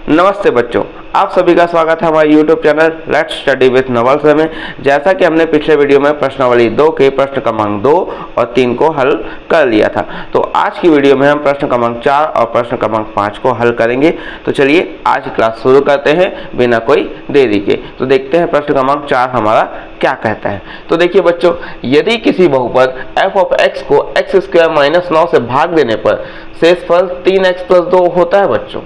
नमस्ते बच्चों, आप सभी का स्वागत है हमारे YouTube channel let's study with Naval's में। जैसा कि हमने पिछले वीडियो में प्रश्नावली 2 के प्रश्न क्रमांक 2 और 3 को हल कर लिया था, तो आज की वीडियो में हम प्रश्न क्रमांक 4 और प्रश्न क्रमांक 5 को हल करेंगे। तो चलिए आज की क्लास शुरू करते हैं बिना कोई देरी के। तो देखते हैं प्रश्न क्रमांक 4 हमारा क्या कहता है। तो देखिए बच्चों, यदि किसी बहुपद f(x) को x² - 9 से भाग देने पर शेषफल 3x + 2 होता है बच्चों,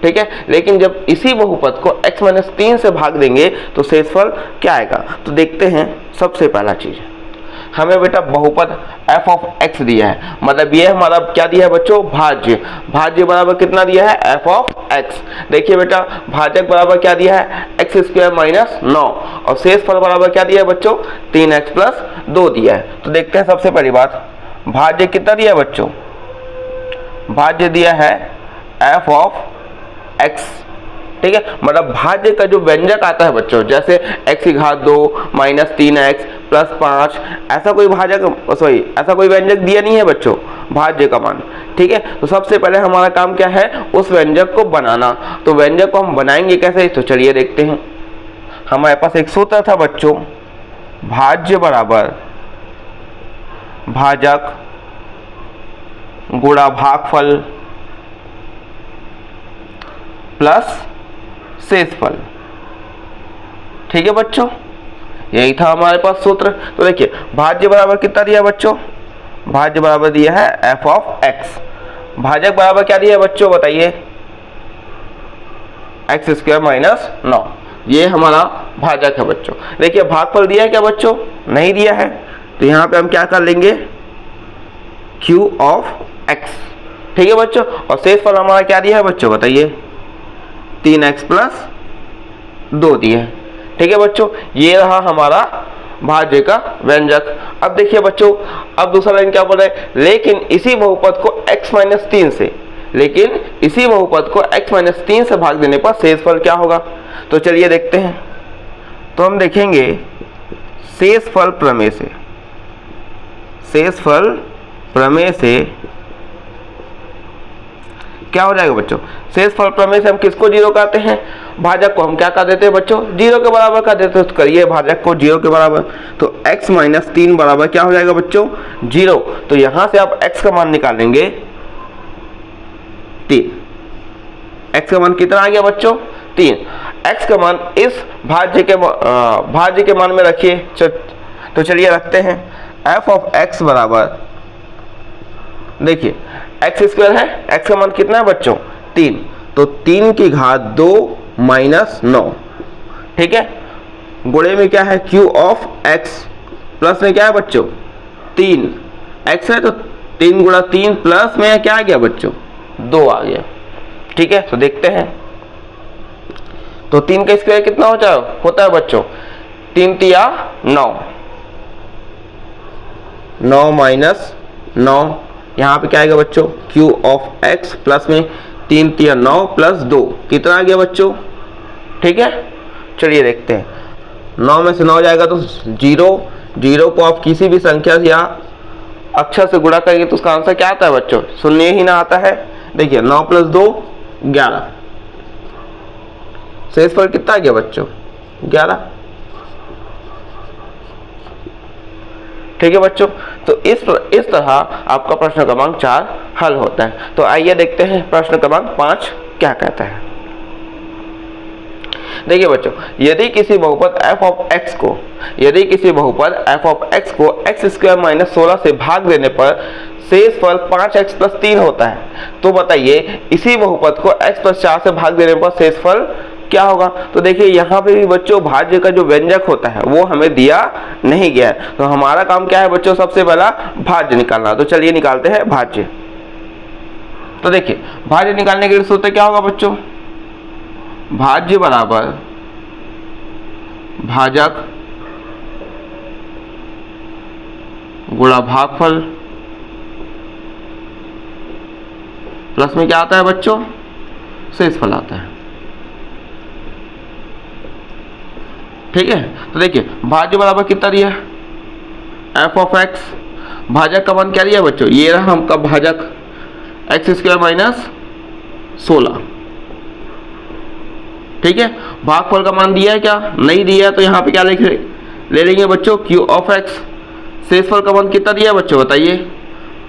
ठीक है। लेकिन जब इसी बहुपद को x - 3 से भाग देंगे तो शेषफल क्या आएगा। तो देखते हैं। सबसे पहला चीज, हमें बेटा बहुपद f(x) दिया है, मतलब ये हमारा क्या दिया है बच्चों, भाज्य। भाज्य बराबर कितना दिया है, f(x). देखिए बेटा, भाजक बराबर क्या दिया है, x² - 9 और शेषफल बराबर क्या दिया है बच्चों, 3x + 2 दिया है। तो देखते हैं। सबसे पहली बात, भाज्य कितना दिया है बच्चों, भाज्य दिया है f(x), ठीक है। मतलब भाज्य का जो व्यंजक आता है बच्चों, जैसे x⁻2 - 3x + 5, ऐसा कोई ऐसा कोई व्यंजक दिया नहीं है बच्चों भाज्य का मान, ठीक है। तो सबसे पहले हमारा काम क्या है, उस व्यंजक को बनाना। तो व्यंजक को हम बनाएंगे कैसे, तो चलिए देखते हैं। हमारे पास एक सूत्र था बच्चों, भाज्य बराबर भाजक गुणा भागफल प्लस शेषफल, ठीक है बच्चों, यही था हमारे पास सूत्र। तो देखिए, भाज्य बराबर कितना दिया बच्चों, भाज्य बराबर दिया है f(x), भाजक बराबर क्या दिया है बच्चों बताइए, x² - 9, ये हमारा भाजक है बच्चों। देखिए, भागफल दिया है क्या बच्चों, नहीं दिया है, तो यहाँ पे हम क्या कर लेंगे, q(x), ठीक है बच्चों। और शेषफल हमारा क्या दिया है बच्चों बताइए, 3x + 2 दिए, ठीक है बच्चों। ये रहा हमारा भाज्य का व्यंजक। अब देखिए बच्चों, अब दूसरा लाइन क्या बोल रहा है, लेकिन इसी बहुपद को x - 3 से, लेकिन इसी बहुपद को x - 3 से भाग देने पर शेषफल क्या होगा। तो चलिए देखते हैं। तो हम देखेंगे शेषफल प्रमेय से, शेषफल प्रमेय से क्या हो जाएगा बच्चों, शेषफल प्रमेय से हम किसको 0 करते हैं, भाजक को हम क्या कर देते हैं बच्चों, 0 के बराबर कर देते हैं। तो करिए भाजक को 0 के बराबर, तो x - 3 बराबर क्या हो जाएगा बच्चों, 0। तो यहां से आप x का मान निकालेंगे 3। x का मान कितना आ गया बच्चों, 3। x का मान इस भाज्य के मान में रखिए। तो चलिए रखते हैं। f(x) बराबर, देखिए x² है, x का मान कितना है बच्चों, 3, तो 3⁻2 - 9, ठीक है। गुणे में क्या है, q(x), प्लस में क्या है बच्चों, 3 x है, तो 3 × 3 प्लस में क्या आ गया बच्चों, 2 आ गया, ठीक है। तो देखते हैं। तो 3 का स्क्वायर कितना होता है बच्चों, 3 × 3 = 9, 9 - 9, यहाँ पे क्या आएगा बच्चों, q(x) प्लस में 3 × 3 = 9 + 2 कितना आ गया बच्चों, ठीक है। चलिए देखते हैं। 9 में से 9 जाएगा तो 0 को आप किसी भी संख्या या अक्षर से गुणा करेंगे तो उसका आंसर क्या आता है बच्चों, शून्य ही ना आता है। देखिए 9 + 2 = 11, शेषफल कितना आ गया बच्चों, 11, ठीक है बच्चों। तो इस तरह आपका प्रश्न क्रमांक 4 हल होता है। तो आइए देखते हैं प्रश्न क्रमांक 5 क्या कहता है। देखिए बच्चों, यदि किसी बहुपद f(x) को x² - 16 से भाग देने पर शेषफल 5x + 3 होता है, तो बताइए इसी बहुपद को x + 4 से भाग देने पर शेषफल क्या होगा। तो देखिए यहाँ पे भी बच्चों भाज्य का जो व्यंजक होता है वो हमें दिया नहीं गया है, तो हमारा काम क्या है बच्चों, सबसे पहला भाज्य निकालना। तो चलिए निकालते हैं भाज्य। तो देखिए भाज्य निकालने के लिए सूत्र क्या होगा बच्चों, भाज्य बराबर भाजक गुणा भागफल प्लस में क्या आता है बच्चों, शेषफल आता है, ठीक है। तो देखिए भाज्य बराबर कितना दिया, f(x), भाजक का मान क्या दिया बच्चों, ये रहा हमका भाजक x² - 16, ठीक है। भागफल का मान दिया है क्या? नहीं दिया है, तो यहाँ पे क्या ले लेंगे बच्चों? Q of x. शेषफल का मान कितना दिया है बच्चों बताइए?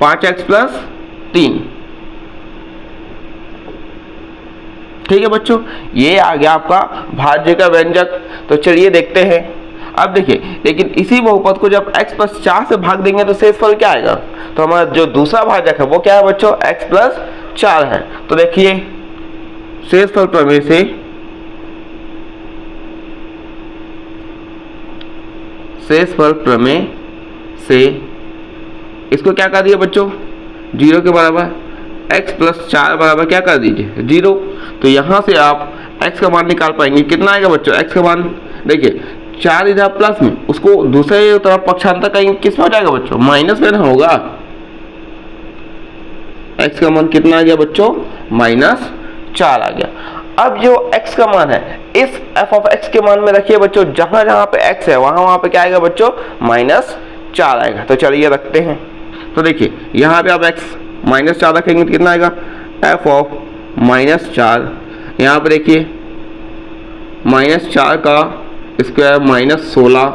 5x plus 3। ठीक है बच्चों, ये आ गया आपका भाज्य का व्यंजक। तो चलिए देखते हैं। अब देखिए, लेकिन इसी बहुपद को जब x प्लस 4 से भाग देंगे तो शेषफल क्या आएगा? तो हमारा जो दूसरा भाजक है वो क्या है बच्चों? x प्लस 4 है। तो देखिए शेषफल प्रमेय से इसको क्या कर दिया बच्चों? 0 के बराबर। x प्लस 4 बराबर क्या कर दीजिए? 0। तो यहाँ से आप x का मान निकाल पाएंगे। कितना आएगा बच्चों x का मान? देखिए 4 इधर प्लस में, उसको दूसरे तरफ पक्षांतर करेंगे, किस में हो जाएगा बच्चों? माइनस में ना होगा। x का मान कितना आ गया बच्चों? -4 आ गया। अब जो x का मान है इस f ऑफ x के मान में रखिए बच्चों, जहां जहां पे x है वहां पे क्या आएगा बच्चों? -4 आएगा। तो चलिए रखते हैं। तो देखिए यहाँ पे आप x -4 रखेंगे तो कितना आएगा? f of -4। यहाँ पे देखिए -4 का स्क्वायर -16।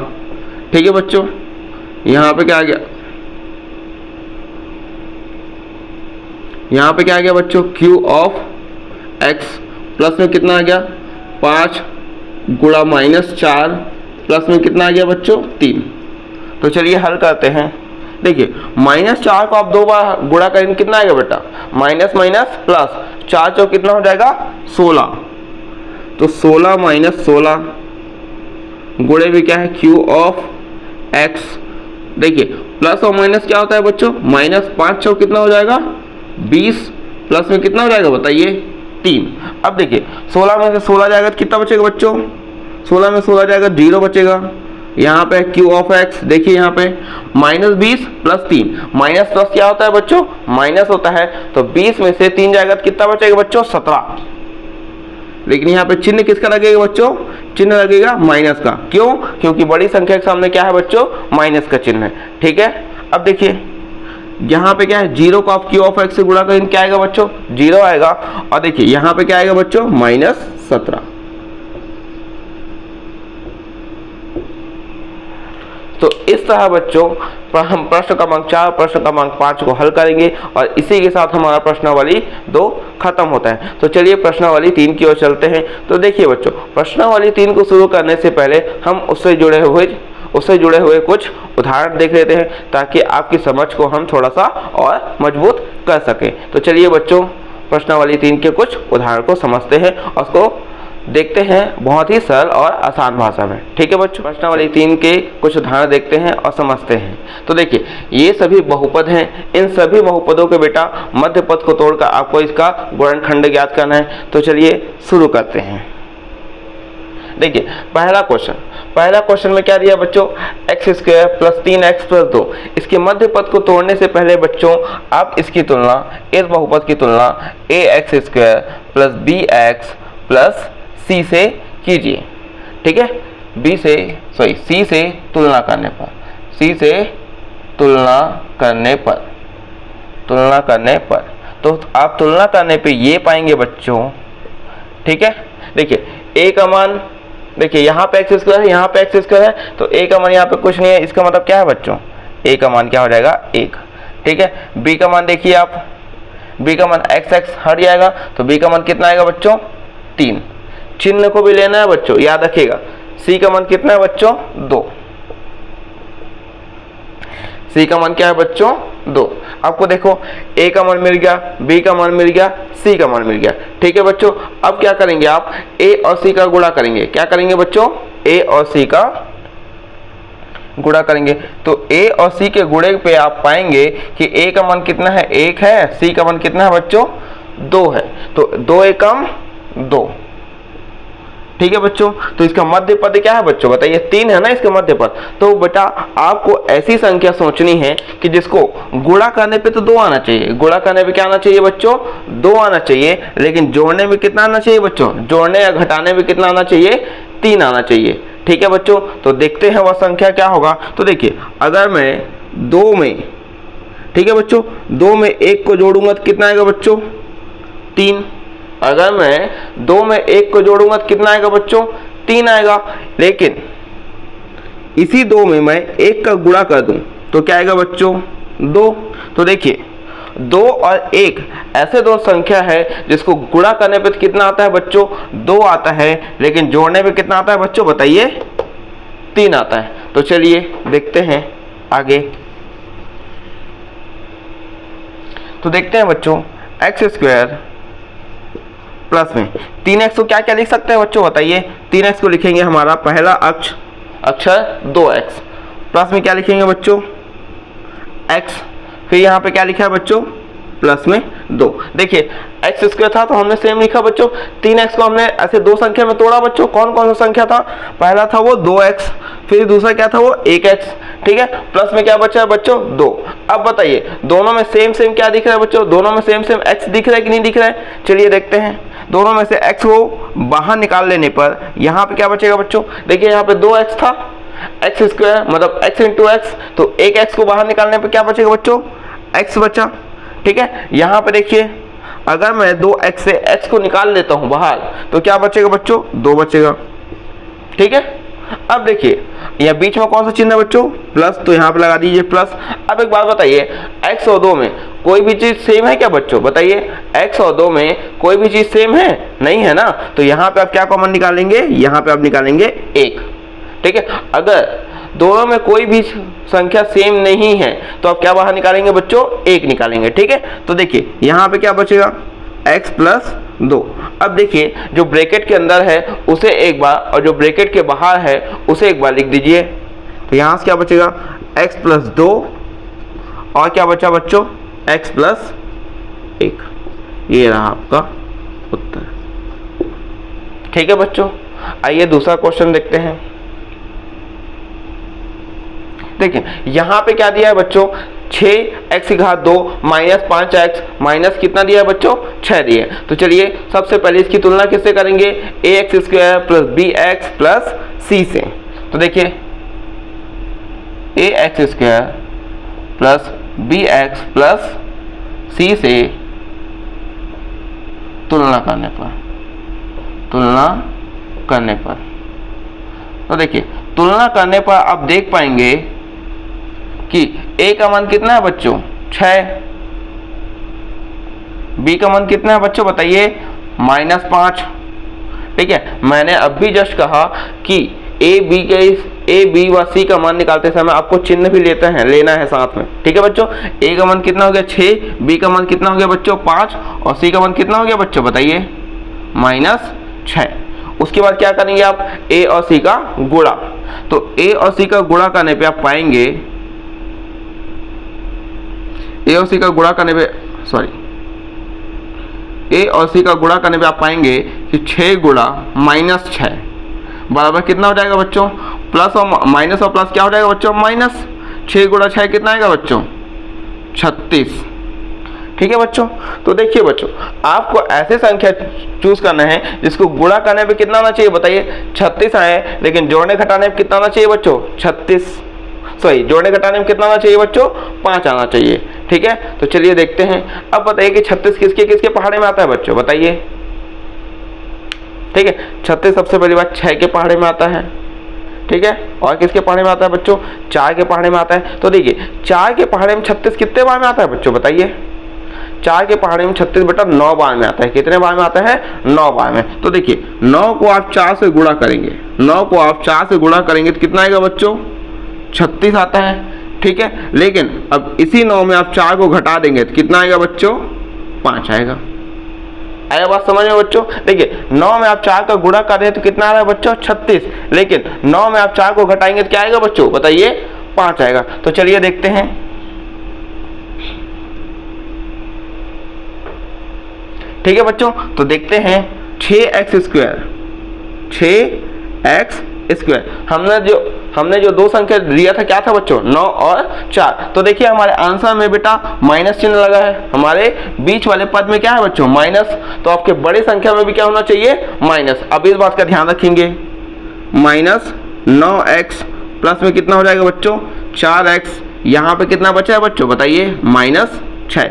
ठीक है बच्चों, यहाँ पे क्या आ गया? यहाँ पे क्या आ गया बच्चों? q ऑफ x प्लस में कितना आ गया? 5 गुणा -4 प्लस में कितना आ गया बच्चों? 3। तो चलिए हल करते हैं। देखिए -4 को आप 2 बार गुणा करेंगे, कितना आएगा बेटा? माइनस माइनस प्लस, 4 चौक कितना हो जाएगा? 16। तो 16 - 16 गुणे भी क्या है? q of x। देखिए प्लस और माइनस क्या होता है बच्चों? -5 चौक कितना हो जाएगा? 20 प्लस में कितना हो जाएगा बताइए? 3। अब देखिए 16 में से 16 जाएगा तो कितना बचेगा बच्चों? 16 में 16 जाएगा 0 बचेगा। यहाँ पे q ऑफ x देखिए यहाँ पे -20 प्लस 3। माइनस प्लस क्या होता है बच्चों? माइनस होता है। तो 20 में से 3 जाएगा तो कितना बचेगा बच्चों? 17। लेकिन यहाँ पे चिन्ह किसका लगेगा बच्चों? चिन्ह लगेगा माइनस का। क्यों? क्योंकि बड़ी संख्या के सामने क्या है बच्चों? माइनस का चिन्ह है। ठीक है। अब देखिए यहाँ पे क्या है? 0 को आप q ऑफ x से गुणा करेंगे क्या आएगा बच्चों? 0 आएगा। और देखिए यहाँ पे क्या आएगा बच्चों? -17। तो इस तरह बच्चों हम प्रश्न क्रमांक 4 प्रश्न क्रमांक 5 को हल करेंगे और इसी के साथ हमारा प्रश्नावली 2 खत्म होता है। तो चलिए प्रश्नावली 3 की ओर चलते हैं। तो देखिए बच्चों, प्रश्नावली 3 को शुरू करने से पहले हम उससे जुड़े हुए कुछ उदाहरण देख लेते हैं, ताकि आपकी समझ को हम थोड़ा सा और मजबूत कर सकें। तो चलिए बच्चों प्रश्नावली 3 के कुछ उदाहरण को समझते हैं और उसको देखते हैं बहुत ही सरल और आसान भाषा में। ठीक है बच्चों, प्रश्नावली 3 के कुछ उदाहरण देखते हैं और समझते हैं। तो देखिए ये सभी बहुपद हैं। इन सभी बहुपदों के बेटा मध्य पद को तोड़कर आपको इसका गुणनखंड ज्ञात करना है। तो चलिए शुरू करते हैं। देखिए पहला क्वेश्चन में क्या दिया बच्चों? x² plus 3x plus 2। इसके मध्य पद को तोड़ने से पहले बच्चों आप इसकी तुलना, इस बहुपद की तुलना ax² plus bx plus c से कीजिए। ठीक है, c से तुलना करने पर तो आप तुलना करने पे ये पाएंगे बच्चों। ठीक है, देखिए a का मान, देखिए यहाँ पे x² है, यहाँ पे x² है, तो a का मान यहाँ पे कुछ नहीं है। इसका मतलब क्या है बच्चों? a का मान क्या हो जाएगा? 1। ठीक है, b का मान देखिए आप, b का मान x हट जाएगा, तो b का मान कितना आएगा बच्चों? 3। चिन्ह को भी लेना है बच्चों, याद रखिएगा। c का मान कितना है बच्चों? 2। c का मान क्या है बच्चों? 2। आपको देखो a का मान मिल गया, b का मान मिल गया, c का मान मिल गया। ठीक है बच्चों, अब क्या करेंगे आप? a और c का गुणा करेंगे। क्या करेंगे बच्चों? a और c का गुणा करेंगे। तो a और c के गुणे पे आप पाएंगे कि a का मान कितना है? 1 है। c का मान कितना है बच्चों? 2 है। तो 2 एकम 2। ठीक है बच्चों, तो इसका मध्य पद क्या है बच्चों? बताइए, 3 है ना इसका मध्य पद। तो बेटा आपको ऐसी संख्या सोचनी है कि जिसको गुणा करने पे तो 2 आना चाहिए। गुणा करने पे क्या आना चाहिए बच्चों? 2 आना चाहिए। लेकिन जोड़ने में कितना आना चाहिए बच्चों? जोड़ने या घटाने में कितना आना चाहिए? 3 आना चाहिए। ठीक है बच्चों, तो देखते हैं वह संख्या क्या होगा। तो देखिए अगर मैं 2 में, ठीक है बच्चों, 2 में 1 को जोड़ूंगा तो कितना आएगा बच्चों? 3। अगर मैं 2 में 1 को जोड़ूंगा तो कितना आएगा बच्चों? 3 आएगा। लेकिन इसी 2 में मैं 1 का गुणा कर दूं तो क्या आएगा बच्चों? 2। तो देखिए 2 और 1 ऐसे दो संख्या है जिसको गुणा करने पे कितना आता है बच्चों? 2 आता है, लेकिन जोड़ने पे कितना आता है बच्चों बताइए? 3 आता है। तो चलिए देखते हैं आगे। तो देखते हैं बच्चों एक्स स्क्वायर प्लस में 3x को क्या क्या लिख सकते हैं बच्चों बताइए? 3x को लिखेंगे हमारा पहला अक्षर 2x, प्लस में क्या लिखेंगे बच्चों? x, फिर यहाँ पे क्या लिखा है बच्चों? प्लस में 2। देखिए एक्स स्क्वायर था तो हमने सेम लिखा बच्चों, 3x को हमने ऐसे दो संख्या में तोड़ा बच्चों। कौन कौन सा संख्या था? पहला था वो 2x, फिर दूसरा क्या था वो 1x, ठीक है। प्लस में क्या बचा है बच्चों? 2। अब बताइए दोनों में सेम क्या दिख रहा है बच्चों? दोनों में सेम x दिख रहा है कि नहीं दिख रहा है? चलिए देखते हैं। दोनों में से x को बाहर निकाल लेने पर यहाँ पे क्या बचेगा बच्चों? देखिए यहाँ पे 2x था, एक्स स्क्वायर मतलब x इंटू एक्स, तो 1x को बाहर निकालने पर क्या बचेगा बच्चों? x बचा, ठीक है। यहाँ पे देखिए अगर मैं 2x से x को निकाल लेता हूँ बाहर तो क्या बचेगा बच्चों? 2 बचेगा, ठीक है। अब देखिए यहाँ बीच में कौन सा चिन्ह है बच्चों? प्लस, तो यहाँ पे लगा दीजिए प्लस। अब एक बात बताइए, x और 2 में कोई भी चीज सेम है क्या बच्चों? बताइए x और 2 में कोई भी चीज सेम है? नहीं है ना। तो यहाँ पे आप क्या कॉमन निकालेंगे? यहाँ पे आप निकालेंगे 1, ठीक है। अगर दोनों में कोई भी संख्या सेम नहीं है तो आप क्या बाहर निकालेंगे बच्चों? 1 निकालेंगे, ठीक है। तो देखिए यहाँ पे क्या बचेगा? x plus 2। अब देखिए जो ब्रैकेट के अंदर है उसे एक बार और जो ब्रैकेट के बाहर है उसे एक बार लिख दीजिए। तो यहाँ से क्या बचेगा? x प्लस 2 और क्या बचा बच्चों? x plus 1। ये रहा आपका उत्तर, ठीक है बच्चों। आइए दूसरा क्वेश्चन देखते हैं। देखिए यहाँ पे क्या दिया है बच्चों? 6x की घात 2 माइनस 5x माइनस कितना दिया है बच्चों? 6 दिया है। तो चलिए सबसे पहले इसकी तुलना किससे करेंगे? ax square plus bx plus c से। तो देखिए ax square plus bx plus c से तुलना करने पर तो देखिए तुलना करने पर आप देख पाएंगे कि a का मान कितना है बच्चों? 6, b का मान कितना है बच्चों बताइए? -5, ठीक है। मैंने अभी जस्ट कहा कि a b व c का मान निकालते समय आपको चिन्ह भी लेना है साथ में, ठीक है बच्चों। a का मान कितना हो गया? 6, b का मान कितना हो गया बच्चों? 5 और c का मान कितना हो गया बच्चों बताइए? -6। उसके बाद क्या करेंगे आप? a और c का गुणा। तो a और c का गुणा करने पे आप पाएंगे a और c का गुणा करने पे आप पाएंगे कि 6 गुणा -6 बराबर कितना हो जाएगा बच्चों? प्लस और माइनस और प्लस क्या हो जाएगा बच्चों? माइनस। 6 गुणा 6 कितना आएगा बच्चों? 36, ठीक है बच्चों। तो देखिए बच्चों आपको ऐसे संख्या चूज करना है जिसको गुणा करने पे कितना आना चाहिए बताइए? 36 आए, लेकिन जोड़ने घटाने पे कितना आना चाहिए बच्चों? 36, जोड़ने घटाने में कितना आना चाहिए बच्चों? 5 आना चाहिए, ठीक है। तो चलिए देखते हैं। अब बताइए कि 36 किसके किसके पहाड़े में आता है बच्चों बताइए? ठीक है 36 सबसे पहली बात 6 के पहाड़े में आता है, ठीक है। और किसके पहाड़े में आता है बच्चों? 4 के पहाड़े में आता है। तो देखिए 4 के पहाड़े में 36 कितने बार में आता है बच्चों बताइए? 4 के पहाड़े में 36 बटा 9 बार में आता है। कितने बार में आता है? 9 बार में। तो देखिए 9 को आप 4 से गुणा करेंगे, 9 को आप 4 से गुणा करेंगे तो कितना आएगा बच्चों? 36 आता है, ठीक है। लेकिन अब इसी 9 में आप 4 को घटा देंगे तो कितना आएगा बच्चों? 5 आएगा। आया बात समझ में बच्चों? देखिए 9 में आप 4 का गुणा कर रहे हैं तो कितना आ रहा है बच्चों? 36। लेकिन 9 में आप 4 को घटाएंगे तो क्या आएगा बच्चों बताइए? 5 आएगा। तो चलिए देखते हैं। ठीक है बच्चों, तो देखते हैं 6x स्क्वायर हमने जो दो संख्या लिया था क्या था बच्चों? 9 और 4। तो देखिए हमारे आंसर में बेटा माइनस चिन्ह लगा है, हमारे बीच वाले पद में क्या है बच्चों? माइनस। तो आपके बड़े संख्या में भी क्या होना चाहिए? माइनस। अब इस बात का ध्यान रखेंगे, -9x प्लस में कितना हो जाएगा बच्चों? 4x। यहाँ पे कितना बचा है बच्चों बताइए? -6।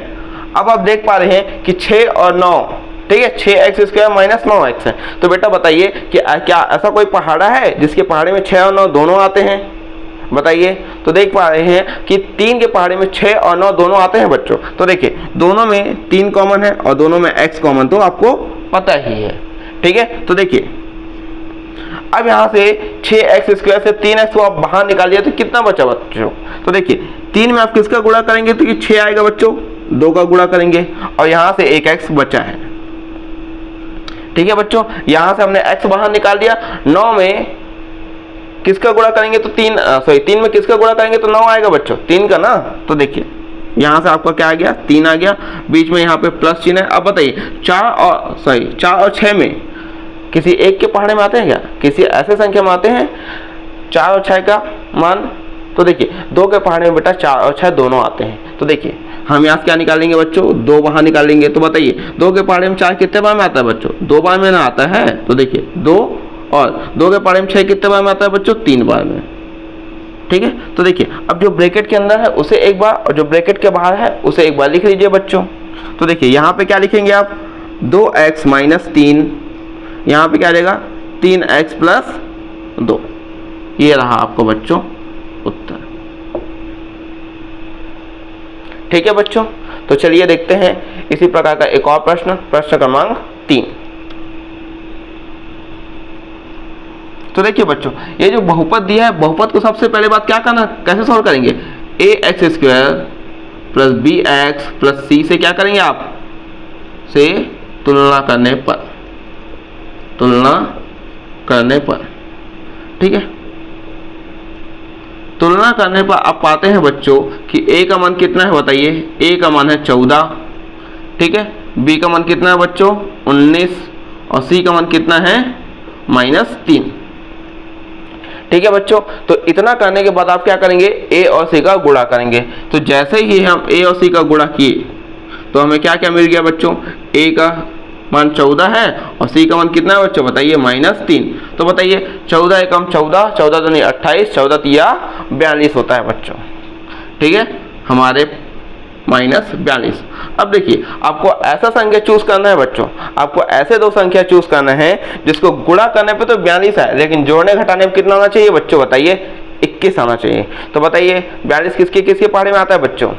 अब आप देख पा रहे हैं कि 6 और 9, ठीक है, 6x² माइनस 9x है। तो बेटा बताइए कि क्या ऐसा कोई पहाड़ा है जिसके पहाड़े में 6 और 9 दोनों आते हैं? बताइए। तो देख पा रहे हैं कि 3 के पहाड़े में 6 और 9 दोनों आते हैं बच्चों। तो देखिए दोनों में 3 कॉमन है और दोनों में x कॉमन, तो आपको पता ही है। ठीक है, तो देखिए अब यहाँ से 6x² से 3x को आप बाहर निकालिए तो कितना बचा बच्चों? तो देखिए 3 में आप किसका गुणा करेंगे तो ये 6 आएगा बच्चों, 2 का गुणा करेंगे और यहाँ से एक x बचा है। ठीक है बच्चों, यहाँ से हमने x बाहर निकाल दिया। 9 में किसका गुणा करेंगे तो 3 में किसका गुणा करेंगे तो 9 आएगा बच्चों, 3 का ना। तो देखिए यहाँ से आपका क्या आ गया, 3 आ गया, बीच में यहाँ पे प्लस चिन्ह है। अब बताइए 4 और 6 में किसी एक के पहाड़े में आते हैं क्या? किसी ऐसे संख्या में आते हैं 4 और 6 का मान? तो देखिए 2 के पहाड़े में बेटा 4 और 6 दोनों आते हैं। तो देखिए हम यहाँ से क्या निकालेंगे बच्चों, 2 बाहर निकालेंगे। तो बताइए 2 के पहाड़े में 4 कितने बार में आता है बच्चों? 2 बार में ना आता है। तो देखिए 2 और 2 के पहाड़े में 6 कितने बार में आता है बच्चों? 3 बार में। ठीक है, तो देखिए अब जो ब्रैकेट के अंदर है उसे एक बार और जो ब्रैकेट के बाहर है उसे एक बार लिख लीजिए बच्चों। तो देखिए यहाँ पे क्या लिखेंगे आप, 2x माइनस 3, यहाँ पे क्या रहेगा 3x प्लस 2। ये रहा आपको बच्चों उत्तर। ठीक है बच्चों, तो चलिए देखते हैं इसी प्रकार का एक और प्रश्न, प्रश्न क्रमांक 3। तो देखिए बच्चों ये जो बहुपद दिया है, बहुपद को सबसे पहले बात क्या करना, कैसे सॉल्व करेंगे? ax² plus bx plus c से क्या करेंगे आप, से तुलना करने पर, तुलना करने पर। ठीक है, तुलना करने पर आप पाते हैं बच्चों कि a का मान कितना है बताइए, a का मान है 14, ठीक है, b का मान कितना है बच्चों 19 और c का मान कितना है -3। ठीक है बच्चों, तो इतना करने के बाद आप क्या करेंगे, a और c का गुणा करेंगे। तो जैसे ही हम a और c का गुणा किए तो हमें क्या क्या मिल गया बच्चों, a का मान 14 है और c का मान कितना है बच्चों बताइए -3। तो बताइए 14 एकम 14, 14 दूनी 28, 14 तिया 42 होता है बच्चों। ठीक है, हमारे -42। अब देखिए आपको ऐसा संख्या चूज करना है बच्चों, आपको ऐसे दो संख्या चूज करना है जिसको गुणा करने पे तो 42 है, लेकिन जोड़ने घटाने में कितना आना चाहिए बच्चों बताइए, 21 आना चाहिए। तो बताइए 42 किसके किसके पहाड़े में आता है बच्चों?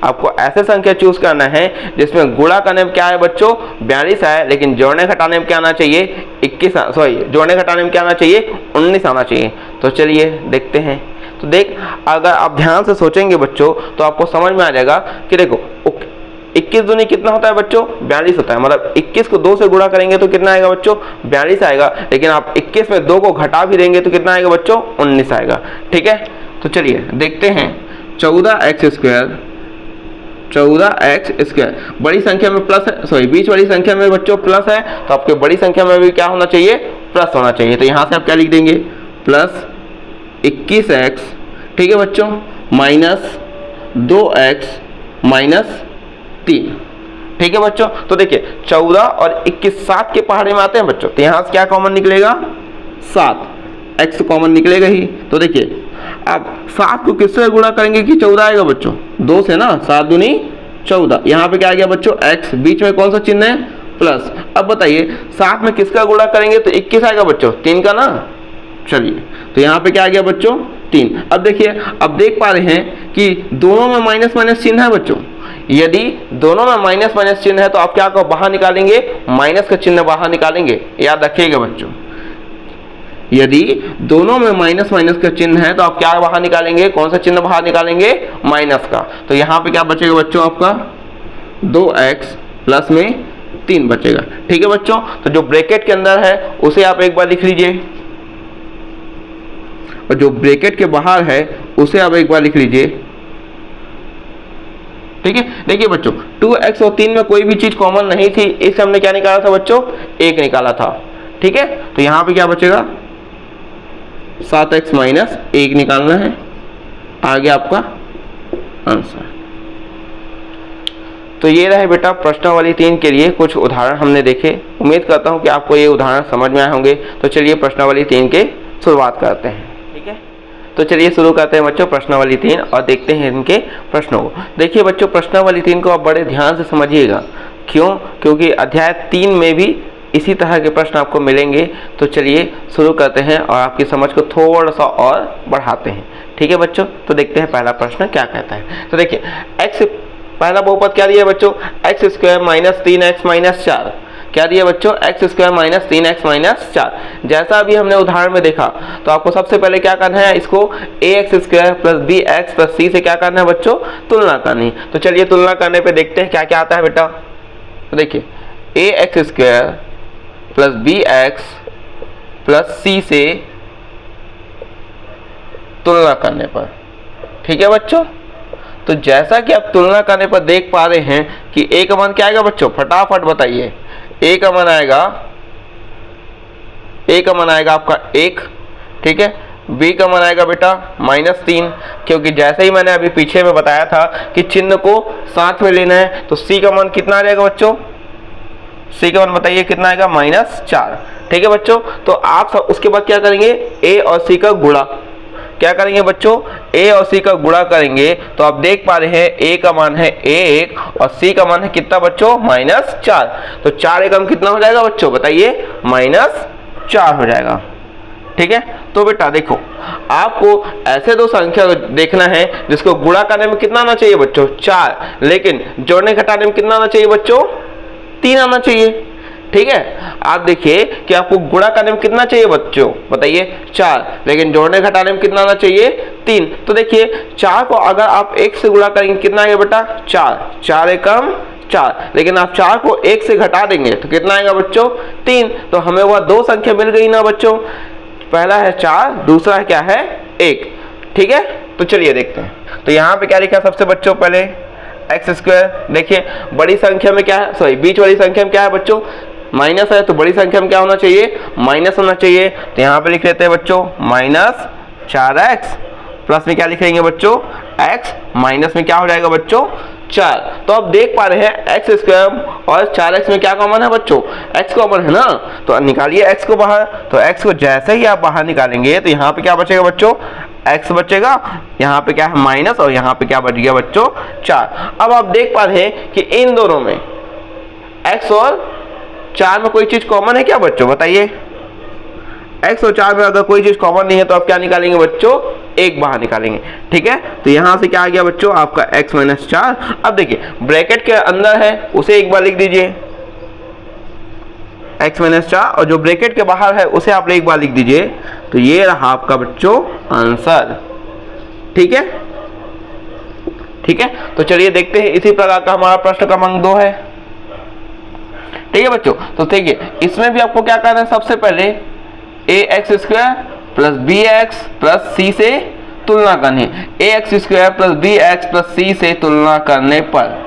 आपको ऐसे संख्या चूज करना है जिसमें गुणा करने में क्या है बच्चों 42 है, लेकिन जोड़ने घटाने में क्या आना चाहिए 21, जोड़ने घटाने में क्या आना चाहिए 19 आना चाहिए। तो चलिए देखते हैं। तो देख अगर आप ध्यान से सोचेंगे बच्चों तो आपको समझ में आ जाएगा कि देखो 21 दूनी कितना होता है बच्चों 42 होता है, मतलब 21 को 2 से गुणा करेंगे तो कितना आएगा बच्चों 42 आएगा, लेकिन आप 21 में 2 को घटा भी देंगे तो कितना आएगा बच्चों 19 आएगा। ठीक है, तो चलिए देखते हैं 14x², बड़ी संख्या में प्लस है, बीच वाली संख्या में बच्चों प्लस है, तो आपके बड़ी संख्या में भी क्या होना चाहिए प्लस होना चाहिए। तो यहाँ से आप क्या लिख देंगे प्लस 21x, ठीक है बच्चों, माइनस 2x माइनस 3। ठीक है बच्चों, तो देखिए 14 और 21 7 के पहाड़े में आते हैं बच्चों, तो यहाँ से क्या कॉमन निकलेगा 7, x कॉमन निकलेगा ही। तो देखिए अब 7 को किससे गुणा करेंगे कि 14 आएगा बच्चों 2 से ना, 7 दूनी 14, यहाँ पे क्या आ गया बच्चों x, बीच में कौन सा चिन्ह है प्लस। अब बताइए 7 में किसका गुणा करेंगे तो 21 आएगा बच्चों 3 का ना। चलिए तो यहाँ पे क्या आ गया बच्चों 3। अब देखिए अब देख पा रहे हैं कि दोनों में माइनस माइनस चिन्ह है बच्चों, यदि दोनों में माइनस माइनस चिन्ह है तो आप क्या बाहर निकालेंगे, माइनस का चिन्ह बाहर निकालेंगे। याद रखिएगा बच्चों, यदि दोनों में माइनस माइनस का चिन्ह है तो आप क्या बाहर निकालेंगे, कौन सा चिन्ह बाहर निकालेंगे माइनस का। तो यहाँ पे क्या बचेगा बच्चों आपका 2x प्लस में 3 बचेगा। ठीक है बच्चों, तो जो ब्रैकेट के अंदर है उसे आप एक बार लिख लीजिए और जो ब्रैकेट के बाहर है उसे आप एक बार लिख लीजिए। ठीक है, देखिए बच्चों 2x और 3 में कोई भी चीज कॉमन नहीं थी, इससे हमने क्या निकाला था बच्चों 1 निकाला था। ठीक है, तो यहाँ पे क्या बचेगा 7x माइनस 1 निकालना है, आ गया आपका आंसर। तो ये रहे बेटा प्रश्नावली 3 के लिए कुछ उदाहरण हमने देखे। उम्मीद करता हूँ कि आपको ये उदाहरण समझ में आए होंगे। तो चलिए प्रश्नावली 3 के शुरुआत करते हैं। ठीक है, तो चलिए शुरू करते हैं बच्चों प्रश्नावली 3 और देखते हैं इनके प्रश्नों को। देखिए बच्चों प्रश्नावली 3 को आप बड़े ध्यान से समझिएगा क्यों? क्योंकि अध्याय 3 में भी इसी तरह के प्रश्न आपको मिलेंगे। तो चलिए शुरू करते हैं और आपकी समझ को थोड़ा सा और बढ़ाते हैं। ठीक है बच्चों, तो देखते हैं पहला प्रश्न क्या कहता है। तो देखिए x, पहला बहुपद क्या दिया बच्चों? X square minus 3x minus 4। क्या दिया बच्चों? X square minus 3x minus 4। जैसा अभी हमने उदाहरण में देखा, तो आपको सबसे पहले क्या करना है, इसको ax square plus bx plus c से क्या करना है बच्चों? तुलना करनी। तो चलिए तुलना करने पे देखते हैं क्या क्या आता है बेटा। तो देखिए ax square plus bx plus c से तुलना करने पर, ठीक है बच्चों। तो जैसा कि आप तुलना करने पर देख पा रहे हैं कि a का मान क्या आएगा बच्चों? फटाफट बताइए। a का मान आएगा आपका 1, ठीक है। b का मान आएगा बेटा -3, क्योंकि जैसे ही मैंने अभी पीछे में बताया था कि चिन्ह को साथ में लेना है। तो c का मान कितना आ जाएगा बच्चों? c का मान बताइए कितना आएगा? -4, ठीक है बच्चों। तो आप सब उसके बाद क्या करेंगे? a और c का गुणा। क्या करेंगे बच्चों? a और c का गुणा करेंगे। तो आप देख पा रहे हैं a का मान है 1 और c का मान है कितना बच्चों? -4। तो 4 एकम कितना हो जाएगा बच्चों? बताइए, -4 हो जाएगा, ठीक है। तो बेटा देखो, आपको ऐसे दो संख्या देखना है जिसको गुणा करने में कितना आना चाहिए बच्चों? 4, लेकिन जोड़ने घटाने में कितना आना चाहिए बच्चों? 3 आना चाहिए, ठीक है। आप देखिए कि आपको गुणा करने में कितना चाहिए बच्चों? बताइए, 4, लेकिन जोड़ने घटाने में कितना आना चाहिए? 3। तो देखिए 4 को अगर आप 1 से गुणा करेंगे कितना आएगा बेटा? 4 एकम 4, लेकिन आप 4 को 1 से घटा देंगे तो कितना आएगा बच्चों? 3। तो हमें वह दो संख्या मिल गई ना बच्चों। पहला है 4, दूसरा है क्या है? 1, ठीक है। तो चलिए देखते हैं। तो यहाँ पे क्या लिखा सबसे बच्चों? पहले एक्स स्क्वायर। देखिए बड़ी संख्या में क्या है, सॉरी बीच वाली संख्या में क्या है बच्चों? माइनस है, तो बड़ी संख्या में क्या होना चाहिए? माइनस होना चाहिए। तो यहाँ पे लिख लेते हैं बच्चों -4x, प्लस में क्या लिख लेंगे बच्चों? x, माइनस में क्या हो जाएगा बच्चों? 4। तो आप देख पा रहे हैं एक्स स्क्वायर और 4x में क्या कॉमन है बच्चों? x कॉमन है ना। तो निकालिए x को बाहर। तो x को जैसे ही आप बाहर निकालेंगे तो यहाँ पे क्या बचेगा बच्चों? x बचेगा। यहाँ पे क्या है? माइनस, और यहाँ पे क्या बच गया बच्चों? 4। अब आप देख पा रहे हैं कि इन दोनों में x और 4 में कोई चीज कॉमन है क्या बच्चों? बताइए। x और 4 में अगर कोई चीज कॉमन नहीं है तो आप क्या निकालेंगे बच्चों? 1 बाहर निकालेंगे, ठीक है। तो यहां से क्या आ गया बच्चों? आपका x - 4। अब देखिए ब्रैकेट के अंदर है उसे एक बार लिख दीजिए x - 4, और जो ब्रैकेट के बाहर है उसे आप एक बार लिख दीजिए। तो ये रहा आपका बच्चों आंसर, ठीक है, ठीक है। तो चलिए देखते हैं इसी प्रकार का हमारा प्रश्न क्रमांक 2 है, ठीक है बच्चों। तो देखिए इसमें भी आपको क्या करना है? सबसे पहले ax square plus bx plus c से तुलना करनी है। ax square plus bx plus c से तुलना करने पर,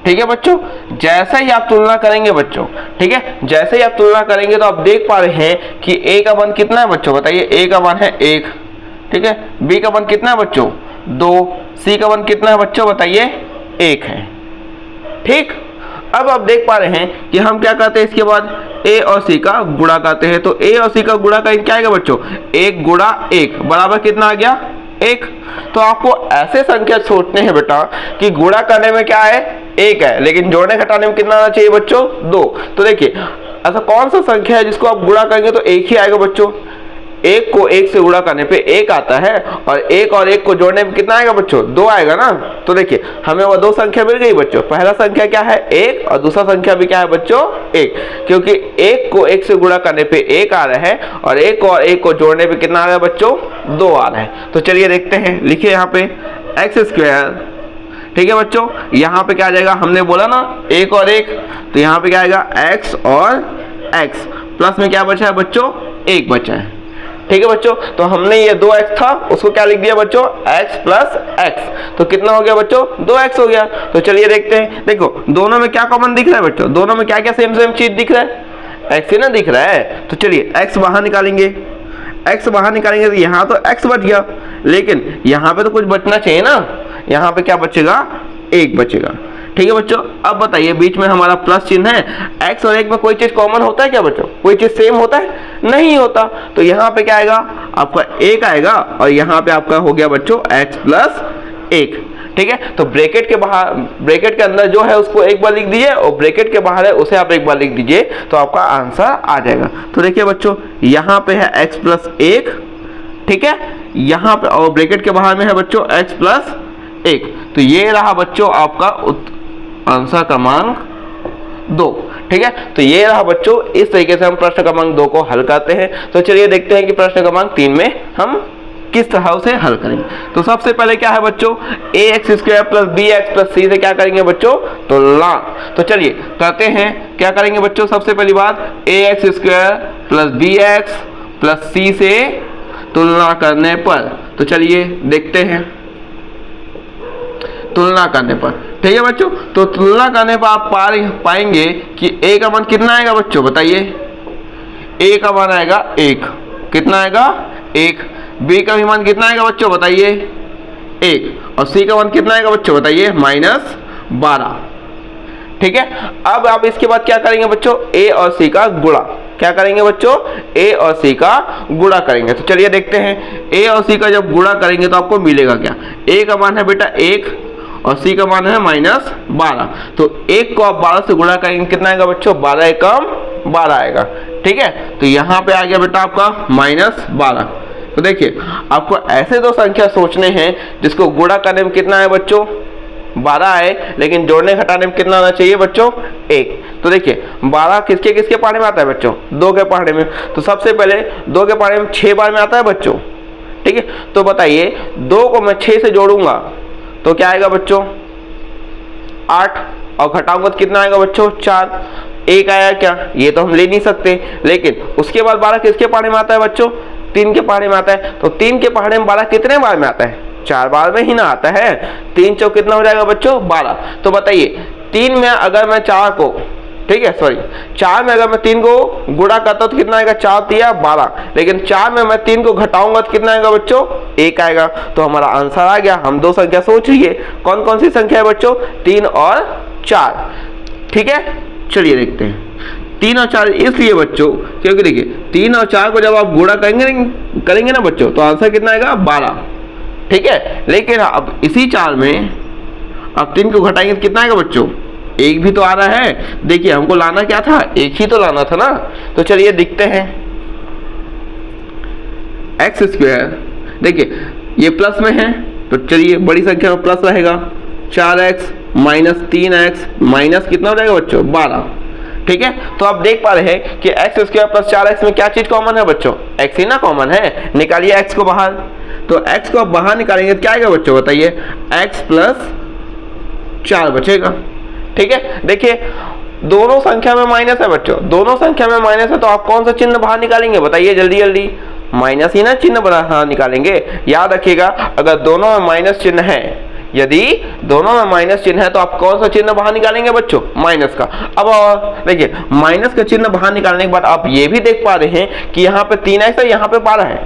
ठीक है बच्चों। जैसे ही आप तुलना करेंगे बच्चों, ठीक है, जैसे ही आप तुलना करेंगे तो आप देख पा रहे हैं कि a का मान कितना है बच्चों? बताइए। a का मान है 1, ठीक है। b का मान कितना है बच्चों? 2। c का मान कितना है बच्चों? बताइए, 1 है, ठीक। अब आप देख पा रहे हैं कि हम क्या करते हैं? इसके बाद a और c का गुणा करते हैं। तो a और c का गुणा करेंगे क्या आएगा बच्चों? 1 गुणा 1 बराबर कितना आ गया? 1। तो आपको ऐसे संख्या सोचने हैं बेटा कि गुणा करने में क्या है? 1 है, लेकिन जोड़ने घटाने में कितना आना चाहिए बच्चों? 2। तो देखिए ऐसा कौन सा संख्या है जिसको आप गुणा करेंगे तो 1 ही आएगा बच्चों? 1 को 1 से गुणा करने पे 1 आता है, और 1 और 1 को जोड़ने में कितना आएगा बच्चों? 2 आएगा ना। तो देखिए हमें वो दो संख्या मिल गई बच्चों। पहला संख्या क्या है? 1, और दूसरा संख्या भी क्या है बच्चों? 1, क्योंकि 1 को 1 से गुणा करने पे 1 आ रहा है, और 1 और 1 को जोड़ने पे कितना आ रहा है बच्चों? 2 आ रहा है। तो चलिए देखते हैं। लिखिए यहाँ पे एक्स स्क्वायर, ठीक है बच्चों। यहाँ पे क्या आ जाएगा? हमने बोला ना 1 और 1, तो यहाँ पे क्या आएगा? x और x, प्लस में क्या बचा है बच्चों? 1 बचा है, ठीक है बच्चों। तो हमने ये 2x था उसको क्या लिख दिया बच्चों? x plus x। तो कितना हो गया बच्चों? 2x हो गया। तो चलिए देखते हैं। देखो दोनों में क्या कॉमन दिख रहा है बच्चों? दोनों में क्या क्या सेम चीज दिख रहा है? x ही ना दिख रहा है। तो चलिए x बाहर निकालेंगे। x बाहर निकालेंगे तो यहाँ तो x बच गया, लेकिन यहाँ पे तो कुछ बचना चाहिए ना। यहाँ पे क्या बचेगा? 1 बचेगा, ठीक है बच्चों। अब बताइए बीच में हमारा प्लस चिन्ह है, x और 1 में कोई चीज कॉमन होता है क्या बच्चों? कोई चीज सेम होता है? नहीं होता। तो यहाँ पे क्या आएगा आपका 1 आएगा और यहाँ पे आपका हो गया बच्चों x प्लस 1। ठीक है, तो ब्रैकेट के बाहर, ब्रैकेट के अंदर जो है उसको एक बार लिख दीजिए और ब्रैकेट के बाहर है उसे आप एक बार लिख दीजिए तो आपका आंसर आ जाएगा। तो देखिए बच्चों यहाँ पे है x प्लस 1, ठीक है, यहाँ पे और ब्रैकेट के बाहर में है बच्चों x प्लस 1। तो ये रहा बच्चों आपका आंसर क्रमांक 2। ठीक है, तो ये रहा बच्चों, इस तरीके से हम प्रश्न क्रमांक 2 को हल करते हैं। तो चलिए देखते हैं कि प्रश्न क्रमांक 3 में हम किस तरह से हल करेंगे। तो सबसे पहले क्या है बच्चों, ax square plus bx plus c से क्या करेंगे बच्चों, तुलना। तो चलिए करते हैं, क्या करेंगे बच्चों, सबसे पहली बात ax square plus bx plus c से तुलना करने पर, तो चलिए देखते हैं तुलना करने पर। ठीक है बच्चों, तो तुलना करने पर आप पाएंगे कि a का मान कितना आएगा बच्चों, बताइए। a का मान आएगा 1, कितना आएगा 1। b का भी मान कितना आएगा बच्चों, बताइए 1। और c का मान कितना आएगा बच्चों, बताइए -12। ठीक है, अब आप इसके बाद क्या करेंगे बच्चों, a और c का गुणा। क्या करेंगे बच्चों, a और c का गुणा करेंगे। तो चलिए देखते हैं, a और c का जब गुणा करेंगे तो आपको मिलेगा क्या। a का मान है बेटा 1 और c का मान है -12। तो 1 को आप 12 से गुणा करेंगे, कितना आएगा बच्चों, 12 कम 12 आएगा। ठीक है, तो यहाँ पे आ गया बेटा आपका -12। तो देखिए आपको ऐसे दो संख्या सोचने हैं जिसको गुणा करने में कितना है बच्चों, 12 है, लेकिन जोड़ने घटाने में कितना आना चाहिए बच्चों, 1। तो देखिए 12 किसके किसके पहाड़े में आता है बच्चों, 2 के पहाड़े में। तो सबसे पहले 2 के पहाड़े में 6 बार में आता है बच्चों। ठीक है, तो बताइए 2 को मैं 6 से जोड़ूंगा तो क्या आएगा बच्चों, 8, और घटाऊंगा तो कितना आएगा बच्चों, 4। 1 आया क्या, ये तो हम ले नहीं सकते। लेकिन उसके बाद 12 किसके पहाड़े में आता है बच्चों, 3 के पहाड़े में आता है। तो 3 के पहाड़े में 12 कितने बार में आता है, 4 बार में ही ना आता है। 3 चौक कितना हो जाएगा बच्चों, 12। तो बताइए 3 में अगर मैं 4 को, ठीक है सॉरी 4 में अगर मैं 3 को गुणा करता हूं तो कितना आएगा, 4 तिया 12। लेकिन 4 में मैं 3 को घटाऊंगा तो कितना आएगा बच्चों, 1 आएगा। तो हमारा आंसर आ गया। हम दो संख्या सोच रही है, कौन कौन सी संख्या है बच्चों, 3 और 4। ठीक है, चलिए देखते हैं। 3 और 4 इसलिए बच्चों क्योंकि देखिए 3 और 4 को जब आप गुणा करेंगे ना बच्चों तो आंसर कितना आएगा, 12। ठीक है, लेकिन अब इसी 4 में अब 3 को घटाएंगे तो कितना आएगा बच्चों, 1 भी तो आ रहा है। देखिए हमको लाना क्या था, 1 ही तो लाना था ना। तो चलिए दिखते हैं, एक्स स्क्वायर, देखिए ये प्लस में है तो चलिए बड़ी संख्या में प्लस रहेगा, 4x माइनस 3x माइनस कितना हो जाएगा बच्चों, 12। ठीक है, तो आप देख पा रहे हैं कि एक्स स्क्वायर प्लस 4x में क्या चीज कॉमन है बच्चों, x ही ना कॉमन है। निकालिए x को बाहर, तो x को आप बाहर निकालेंगे तो क्या आएगा बच्चों, बताइए x प्लस 4 बचेगा। ठीक है, देखिए दोनों संख्या में माइनस है बच्चों, दोनों संख्या में माइनस है तो आप कौन सा चिन्ह बाहर निकालेंगे, बताइए जल्दी जल्दी, माइनस ही ना चिन्ह बाहर निकालेंगे। याद रखिएगा अगर दोनों में माइनस चिन्ह है, यदि दोनों में माइनस चिन्ह है तो आप कौन सा चिन्ह बाहर निकालेंगे बच्चों, माइनस का। अब देखिए माइनस का चिन्ह बाहर निकालने के बाद आप ये भी देख पा रहे हैं कि यहाँ पे 3x है, यहाँ पे 12 है।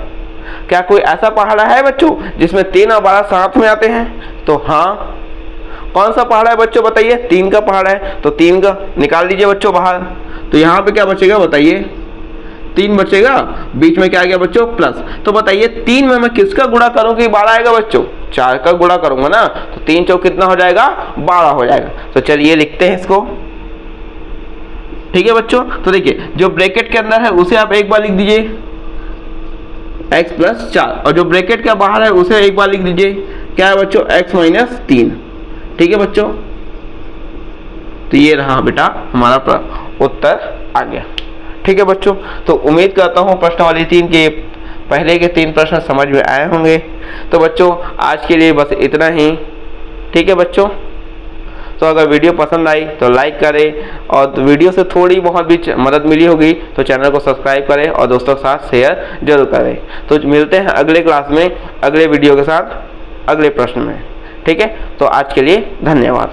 क्या कोई ऐसा पहाड़ा है बच्चों जिसमें 3 और 12 साथ में आते हैं, तो हाँ, कौन सा पहाड़ा है बच्चों, बताइए 3 का पहाड़ा है। तो 3 का निकाल दीजिए बच्चों बाहर, तो यहाँ पे क्या बचेगा, बताइए 3 बचेगा, बीच में क्या आ गया बच्चों, प्लस। तो बताइए 3 में मैं किसका गुणा करूं कि 12 आएगा बच्चों, 4 का गुणा करूंगा ना, तो 3 चौक कितना हो जाएगा, 12 हो जाएगा। तो चलिए लिखते हैं इसको। ठीक है बच्चों, तो देखिए जो ब्रैकेट के अंदर है उसे आप एक बार लिख दीजिए x प्लस 4, और जो ब्रैकेट के बाहर है उसे एक बार लिख दीजिए, क्या है बच्चों, x माइनस 3। ठीक है बच्चों, तो ये रहा बेटा हमारा उत्तर आ गया। ठीक है बच्चों, तो उम्मीद करता हूँ प्रश्नावली 3 के पहले के 3 प्रश्न समझ में आए होंगे। तो बच्चों आज के लिए बस इतना ही। ठीक है बच्चों, तो अगर वीडियो पसंद आई तो लाइक करें, और वीडियो से थोड़ी बहुत भी मदद मिली होगी तो चैनल को सब्सक्राइब करें और दोस्तों के साथ शेयर जरूर करें। तो मिलते हैं अगले क्लास में अगले वीडियो के साथ अगले प्रश्न में। ठीक है, तो आज के लिए धन्यवाद।